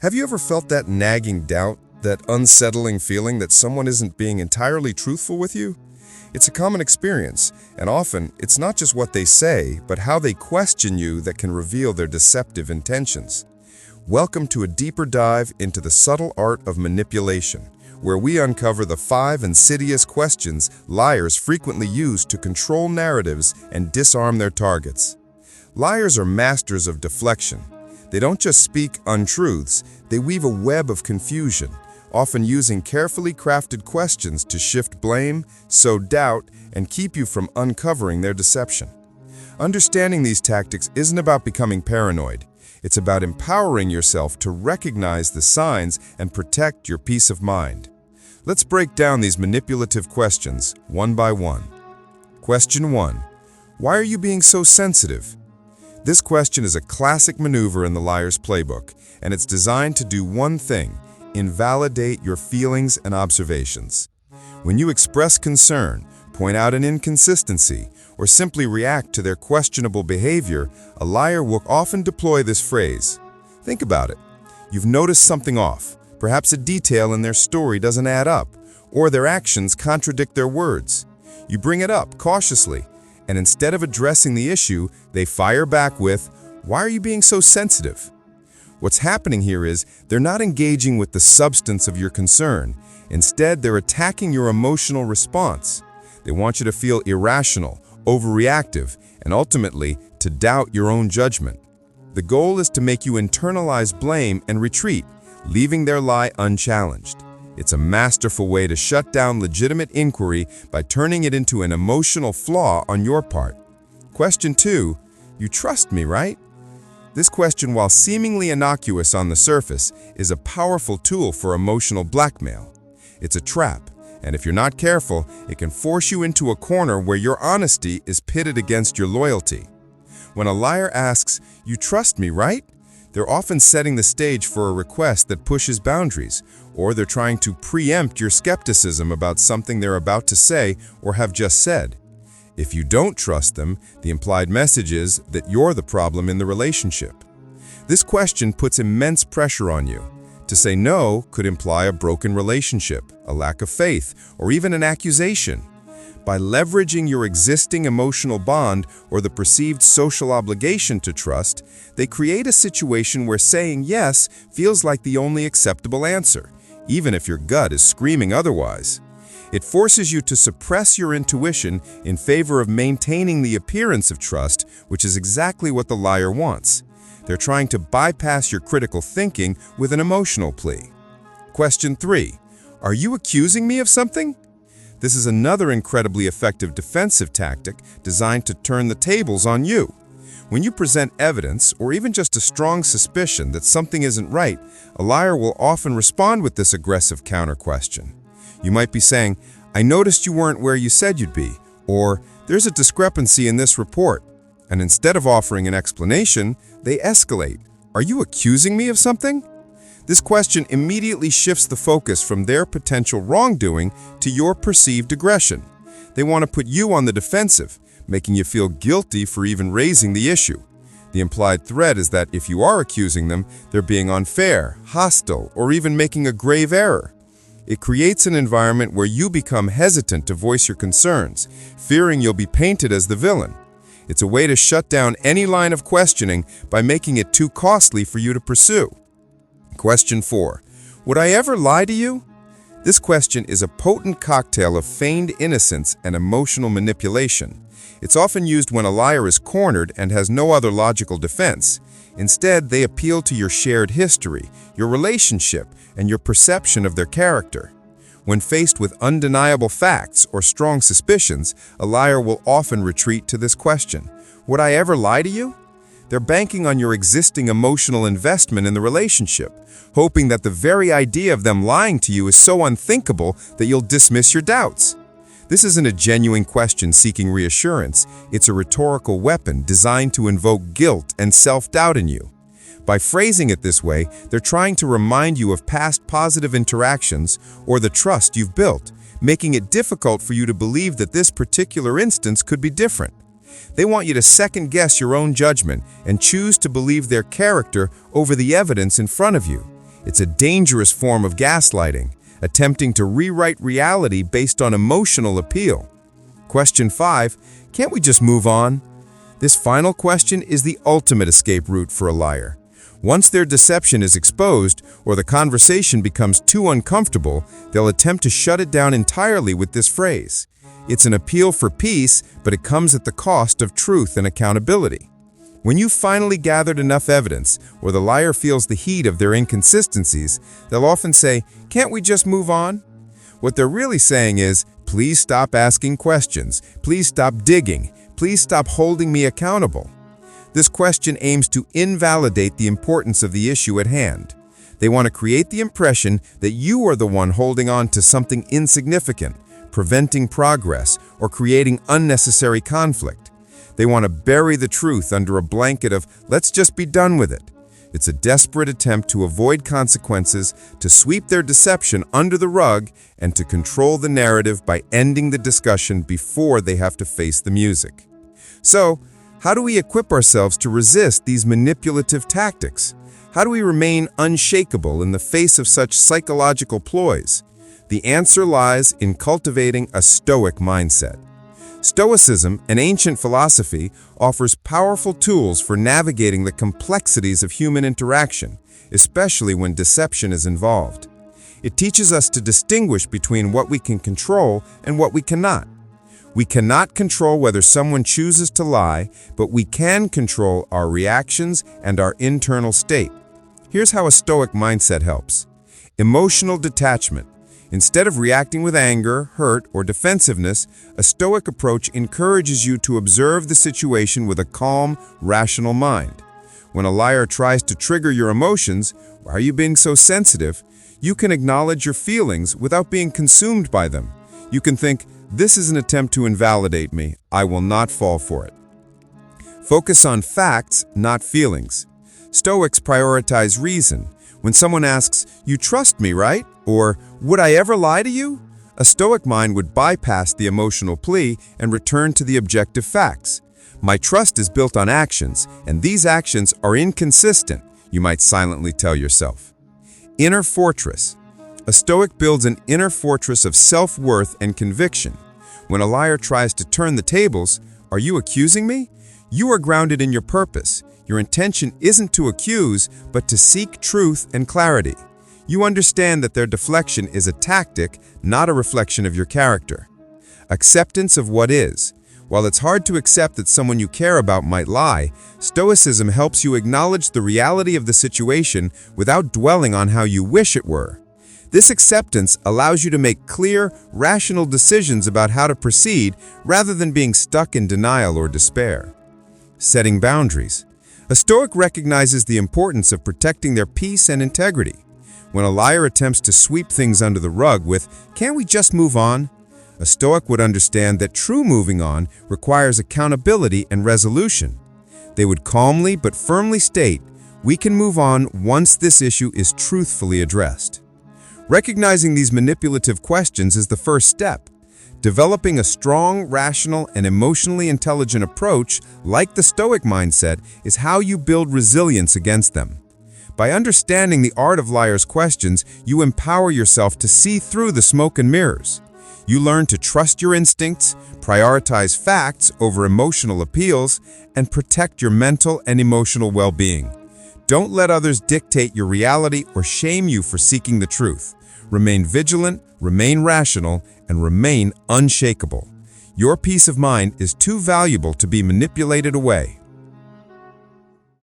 Have you ever felt that nagging doubt, that unsettling feeling that someone isn't being entirely truthful with you? It's a common experience, and often it's not just what they say, but how they question you that can reveal their deceptive intentions. Welcome to a deeper dive into the subtle art of manipulation, where we uncover the 5 insidious questions liars frequently use to control narratives and disarm their targets. Liars are masters of deflection. They don't just speak untruths, they weave a web of confusion, often using carefully crafted questions to shift blame, sow doubt, and keep you from uncovering their deception. Understanding these tactics isn't about becoming paranoid. It's about empowering yourself to recognize the signs and protect your peace of mind. Let's break down these manipulative questions one by one. Question 1. Why are you being so sensitive? This question is a classic maneuver in the liar's playbook, and it's designed to do one thing: invalidate your feelings and observations. When you express concern, point out an inconsistency, or simply react to their questionable behavior, a liar will often deploy this phrase. Think about it. You've noticed something off. Perhaps a detail in their story doesn't add up, or their actions contradict their words. You bring it up cautiously, and instead of addressing the issue, they fire back with, "Why are you being so sensitive?" What's happening here is they're not engaging with the substance of your concern. Instead, they're attacking your emotional response. They want you to feel irrational, overreactive, and ultimately to doubt your own judgment. The goal is to make you internalize blame and retreat, leaving their lie unchallenged. It's a masterful way to shut down legitimate inquiry by turning it into an emotional flaw on your part. Question 2. You trust me, right? This question, while seemingly innocuous on the surface, is a powerful tool for emotional blackmail. It's a trap, and if you're not careful, it can force you into a corner where your honesty is pitted against your loyalty. When a liar asks, "You trust me, right?" they're often setting the stage for a request that pushes boundaries, or they're trying to preempt your skepticism about something they're about to say or have just said. If you don't trust them, the implied message is that you're the problem in the relationship. This question puts immense pressure on you. To say no could imply a broken relationship, a lack of faith, or even an accusation. By leveraging your existing emotional bond or the perceived social obligation to trust, they create a situation where saying yes feels like the only acceptable answer, even if your gut is screaming otherwise. It forces you to suppress your intuition in favor of maintaining the appearance of trust, which is exactly what the liar wants. They're trying to bypass your critical thinking with an emotional plea. Question 3. Are you accusing me of something? This is another incredibly effective defensive tactic designed to turn the tables on you. When you present evidence, or even just a strong suspicion that something isn't right, a liar will often respond with this aggressive counter-question. You might be saying, "I noticed you weren't where you said you'd be," or "There's a discrepancy in this report." And instead of offering an explanation, they escalate. "Are you accusing me of something?" This question immediately shifts the focus from their potential wrongdoing to your perceived aggression. They want to put you on the defensive, making you feel guilty for even raising the issue. The implied threat is that if you are accusing them, they're being unfair, hostile, or even making a grave error. It creates an environment where you become hesitant to voice your concerns, fearing you'll be painted as the villain. It's a way to shut down any line of questioning by making it too costly for you to pursue. Question 4. Would I ever lie to you? This question is a potent cocktail of feigned innocence and emotional manipulation. It's often used when a liar is cornered and has no other logical defense. Instead, they appeal to your shared history, your relationship, and your perception of their character. When faced with undeniable facts or strong suspicions, a liar will often retreat to this question. Would I ever lie to you? They're banking on your existing emotional investment in the relationship, hoping that the very idea of them lying to you is so unthinkable that you'll dismiss your doubts. This isn't a genuine question seeking reassurance. It's a rhetorical weapon designed to invoke guilt and self-doubt in you. By phrasing it this way, they're trying to remind you of past positive interactions or the trust you've built, making it difficult for you to believe that this particular instance could be different. They want you to second-guess your own judgment and choose to believe their character over the evidence in front of you. It's a dangerous form of gaslighting, attempting to rewrite reality based on emotional appeal. Question 5. Can't we just move on? This final question is the ultimate escape route for a liar. Once their deception is exposed or the conversation becomes too uncomfortable, they'll attempt to shut it down entirely with this phrase. It's an appeal for peace, but it comes at the cost of truth and accountability. When you've finally gathered enough evidence, or the liar feels the heat of their inconsistencies, they'll often say, "Can't we just move on?" What they're really saying is, "Please stop asking questions. Please stop digging. Please stop holding me accountable." This question aims to invalidate the importance of the issue at hand. They want to create the impression that you are the one holding on to something insignificant, preventing progress, or creating unnecessary conflict. They want to bury the truth under a blanket of, "Let's just be done with it." It's a desperate attempt to avoid consequences, to sweep their deception under the rug, and to control the narrative by ending the discussion before they have to face the music. So, how do we equip ourselves to resist these manipulative tactics? How do we remain unshakable in the face of such psychological ploys? The answer lies in cultivating a Stoic mindset. Stoicism, an ancient philosophy, offers powerful tools for navigating the complexities of human interaction, especially when deception is involved. It teaches us to distinguish between what we can control and what we cannot. We cannot control whether someone chooses to lie, but we can control our reactions and our internal state. Here's how a Stoic mindset helps. Emotional detachment. Instead of reacting with anger, hurt, or defensiveness, a Stoic approach encourages you to observe the situation with a calm, rational mind. When a liar tries to trigger your emotions, "Why are you being so sensitive?" you can acknowledge your feelings without being consumed by them. You can think, "This is an attempt to invalidate me. I will not fall for it." Focus on facts, not feelings. Stoics prioritize reason. When someone asks, "You trust me, right?" or "Would I ever lie to you?" a Stoic mind would bypass the emotional plea and return to the objective facts. "My trust is built on actions, and these actions are inconsistent," you might silently tell yourself. Inner fortress. A Stoic builds an inner fortress of self-worth and conviction. When a liar tries to turn the tables, "Are you accusing me?" you are grounded in your purpose. Your intention isn't to accuse, but to seek truth and clarity. You understand that their deflection is a tactic, not a reflection of your character. Acceptance of what is. While it's hard to accept that someone you care about might lie, Stoicism helps you acknowledge the reality of the situation without dwelling on how you wish it were. This acceptance allows you to make clear, rational decisions about how to proceed rather than being stuck in denial or despair. Setting boundaries. A Stoic recognizes the importance of protecting their peace and integrity. When a liar attempts to sweep things under the rug with, "Can't we just move on?" a Stoic would understand that true moving on requires accountability and resolution. They would calmly but firmly state, "We can move on once this issue is truthfully addressed." Recognizing these manipulative questions is the first step. Developing a strong, rational, and emotionally intelligent approach, like the Stoic mindset, is how you build resilience against them. By understanding the art of liars' questions, you empower yourself to see through the smoke and mirrors. You learn to trust your instincts, prioritize facts over emotional appeals, and protect your mental and emotional well-being. Don't let others dictate your reality or shame you for seeking the truth. Remain vigilant, remain rational, and remain unshakable. Your peace of mind is too valuable to be manipulated away.